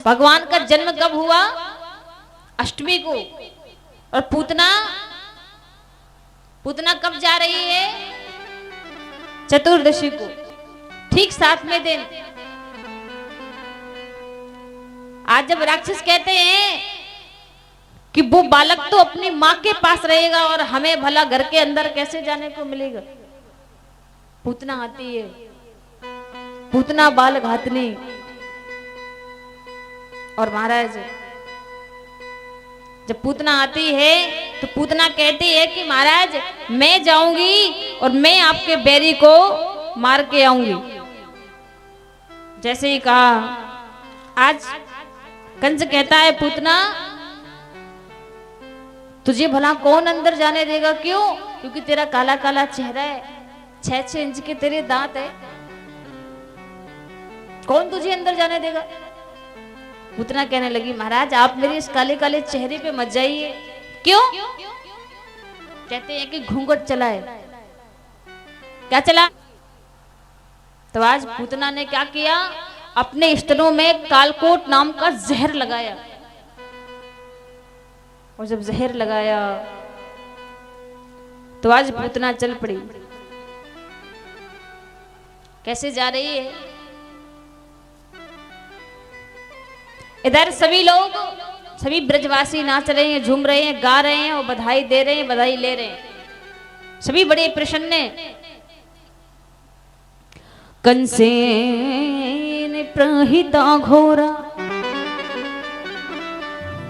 भगवान का जन्म कब हुआ? अष्टमी को। और पूतना पूतना कब जा रही है? चतुर्दशी को, ठीक 7वें दिन। आज जब राक्षस कहते हैं कि वो बालक तो अपनी माँ के पास रहेगा और हमें भला घर के अंदर कैसे जाने को मिलेगा, पूतना आती है, पूतना बाल घातनी। और महाराज जब पूतना आती है तो पूतना कहती है कि महाराज मैं जाऊंगी और मैं आपके बैरी को मार के आऊंगी। जैसे ही कहा, आज कंस कहता है पूतना तुझे भला कौन अंदर जाने देगा? क्यों? क्योंकि तेरा काला काला चेहरा है, 6-6 इंच के तेरे दांत है, कौन तुझे अंदर जाने देगा? पूतना कहने लगी महाराज आप मेरे इस काले काले चेहरे पे मत जाइए। क्यों? कहते हैं कि घूंघट चला है। क्या चला? तो आज पूतना ने क्या किया, अपने स्तनों में कालकोट नाम का जहर लगाया। और जब जहर लगाया तो आज पूतना चल पड़ी। कैसे जा रही है? इधर सभी लोग, सभी ब्रजवासी नाच रहे हैं, झूम रहे हैं, गा रहे हैं और बधाई दे रहे हैं, बधाई ले रहे हैं, सभी बड़े प्रसन्न हैं। कंसेन प्रहिता घोरा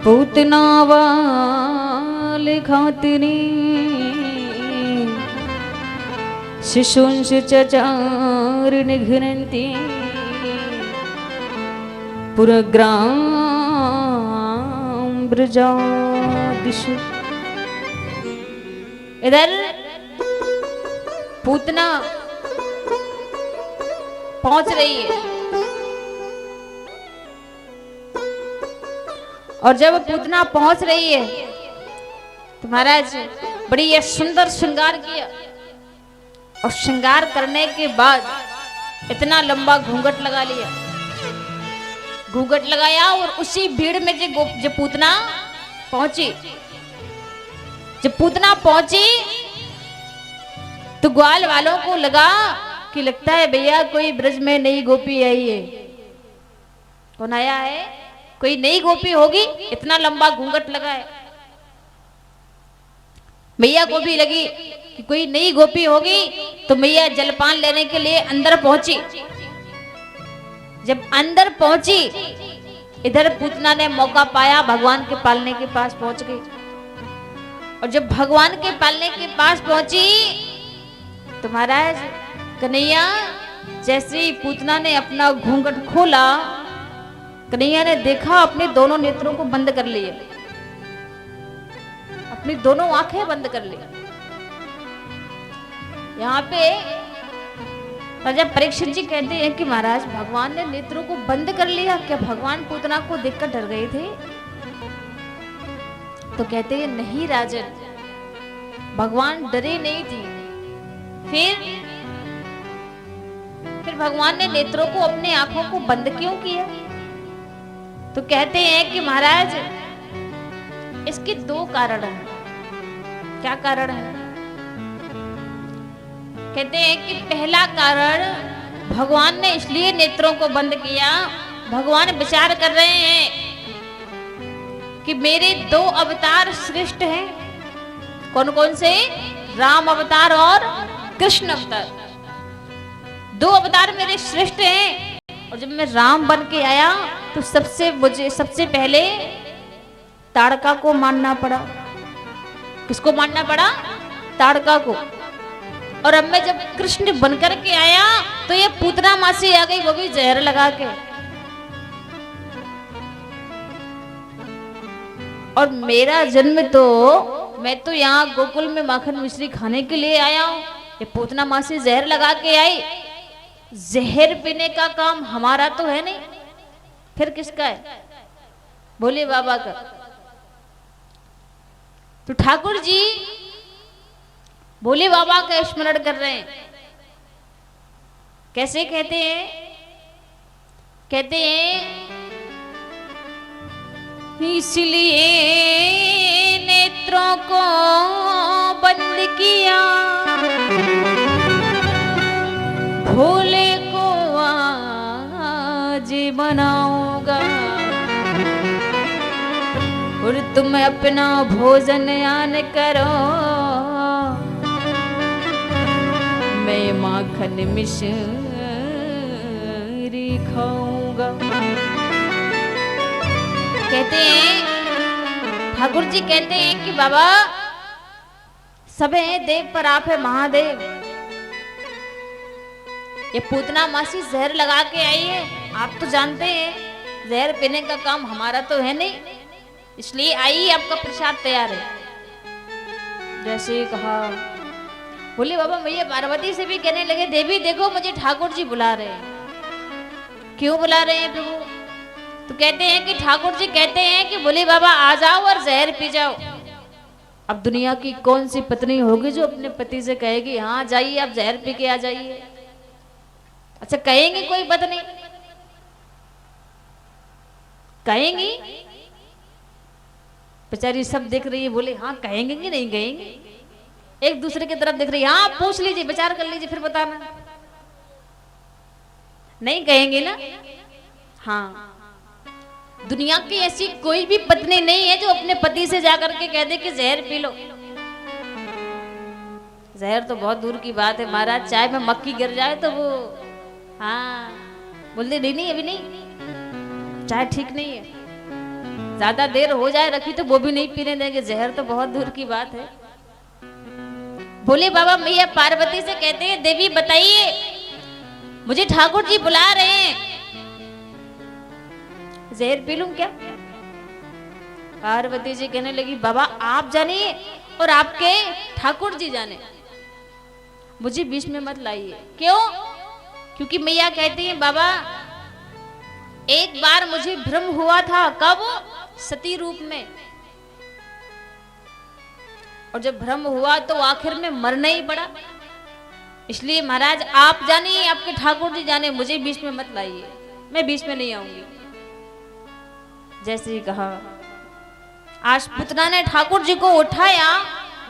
पूतना वाल घातनी शिशुंश चचार निघ्नन्ति पुरग्राम ब्रजादिषु। इधर पूतना पहुंच रही है और जब पूतना पहुंच रही है तो महाराज बड़ी ये सुंदर श्रृंगार किया और श्रृंगार करने के बाद इतना लंबा घूंघट लगा लिया, घूंघट लगाया। और उसी भीड़ में जब पूतना पहुंची, जब पूतना पहुंची तो ग्वाल वालों को लगा कि लगता है भैया कोई ब्रज में नई गोपी आई है। कौन आया है? कोई नई गोपी होगी, इतना लंबा घूंघट लगा है। मैया को भी लगी कि कोई नई गोपी होगी, तो मैया जलपान लेने के लिए अंदर पहुंची। जब अंदर पहुंची, इधर पूतना ने मौका पाया, भगवान के पालने के पास पहुंच गई। और जब भगवान के पालने के पास पहुंची तो महाराज कन्हैया, जैसे ही पूतना ने अपना घूंघट खोला, कन्हैया ने देखा अपने दोनों नेत्रों को बंद कर लिए, अपनी दोनों आंखें बंद कर ली। यहाँ पे राजा परीक्षित जी कहते हैं कि महाराज भगवान ने नेत्रों को बंद कर लिया, क्या भगवान पूतना को देखकर डर गए थे? तो कहते हैं नहीं राजन, भगवान डरे नहीं थे। फिर भगवान ने नेत्रों को, अपने आंखों को बंद क्यों किया? तो कहते हैं कि महाराज इसके 2 कारण हैं। क्या कारण है? कहते हैं कि पहला कारण, भगवान ने इसलिए नेत्रों को बंद किया, भगवान विचार कर रहे हैं कि मेरे 2 अवतार श्रेष्ठ हैं। कौन कौन से? राम अवतार और कृष्ण अवतार। 2 अवतार मेरे श्रेष्ठ हैं। और जब मैं राम बन के आया तो सबसे पहले ताड़का को मानना पड़ा। किसको मानना पड़ा? ताड़का को। और अब मैं जब कृष्ण बनकर के आया तो ये पूतना मां से आ गई, वो भी जहर लगा के। और मेरा जन्म तो, मैं तो यहाँ गोकुल में माखन मिश्री खाने के लिए आया हूं, ये पूतना मां से जहर लगा के आई। जहर पीने का काम हमारा तो है नहीं, फिर किसका है? भोले बाबा का। तो ठाकुर जी भोले बाबा का स्मरण कर रहे हैं। कैसे कहते हैं? कहते हैं इसलिए नेत्रों को बंद किया, भोले को आज बनाऊंगा और तुम अपना भोजन यान करो, मैं माखन मिश्री खाऊंगा। कहते हैं ठाकुर जी कहते हैं कि बाबा सब है देव पर आप है महादेव। ये पूतना मासी जहर लगा के आई है, आप तो जानते हैं जहर पीने का काम हमारा तो है नहीं, इसलिए आई आपका प्रसाद तैयार है। जैसे कहा बोले बाबा मैया पार्वती से भी कहने लगे देवी देखो मुझे ठाकुर जी बुला रहे हैं। क्यों बुला रहे हैं प्रभु? तो कहते हैं कि ठाकुर जी कहते हैं कि बोले बाबा आ जाओ और जहर पी जाओ। अब दुनिया की कौन सी पत्नी होगी जो अपने पति से कहेगी हाँ जाइए आप जहर पी के आ जाइए? अच्छा कहेंगी कोई पत्नी? कहेंगी? बेचारी सब देख रही है, बोले हाँ कहेंगे कि नहीं कहेंगे? एक दूसरे की तरफ देख रही है, हाँ पूछ लीजिए विचार कर लीजिए फिर बताना। नहीं कहेंगे ना? हाँ दुनिया की ऐसी कोई भी पत्नी नहीं है जो अपने पति से जाकर के कह दे कि जहर पी लो। जहर तो बहुत दूर की बात है महाराज, चाय में मक्खी गिर जाए तो वो हाँ बोलते नहीं अभी नहीं, चाय ठीक नहीं है, ज्यादा देर हो जाए रखी तो वो भी नहीं पीने देंगे। जहर तो बहुत दूर की बात है। बोले बाबा मैया पार्वती से कहते हैं देवी बताइए मुझे ठाकुर जी बुला रहे हैं, जहर पी लूं क्या? पार्वती जी कहने लगी बाबा आप जानिए और आपके ठाकुर जी जाने, मुझे बीच में मत लाइए। क्यों? क्योंकि मैया कहती है बाबा एक बार मुझे भ्रम हुआ था। कब? सती रूप में। और जब भ्रम हुआ तो आखिर में मरना ही पड़ा। इसलिए महाराज आप जानिए आपके ठाकुर जी जाने, मुझे बीच में मत लाइए, मैं बीच में नहीं आऊंगी। जैसे ही कहा आज पुतना ने ठाकुर जी को उठाया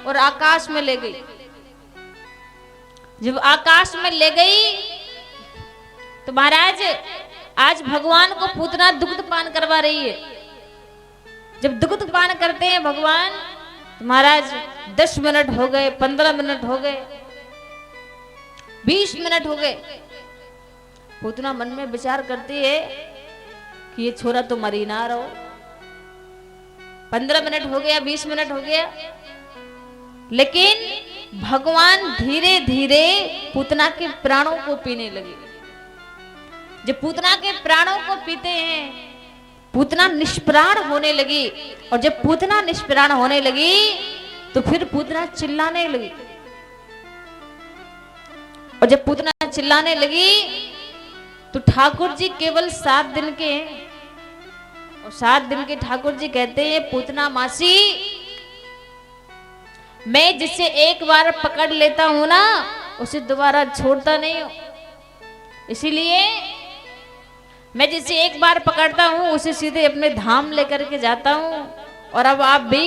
और आकाश में ले गई। जब आकाश में ले गई तो महाराज आज भगवान को पूतना दुग्ध पान करवा रही है। जब दुग्ध पान करते हैं भगवान तो महाराज 10 मिनट हो गए, 15 मिनट हो गए, 20 मिनट हो गए। पूतना मन में विचार करती है कि ये छोरा तो मरी ना रहो। 15 मिनट हो गया, 20 मिनट हो गया, लेकिन भगवान धीरे धीरे पूतना के प्राणों को पीने लगे। जब पूतना के प्राणों को पीते हैं पूतना निष्प्राण होने लगी, और जब पूतना निष्प्राण होने लगी तो फिर पूतना चिल्लाने लगी। और जब पूतना चिल्लाने लगी तो ठाकुर जी केवल 7 दिन के हैं, और 7 दिन के ठाकुर जी कहते हैं पूतना मासी मैं जिसे एक बार पकड़ लेता हूं ना उसे दोबारा छोड़ता नहीं हूं। इसीलिए मैं जिसे एक बार पकड़ता हूं उसे सीधे अपने धाम लेकर के जाता हूं। और अब आप भी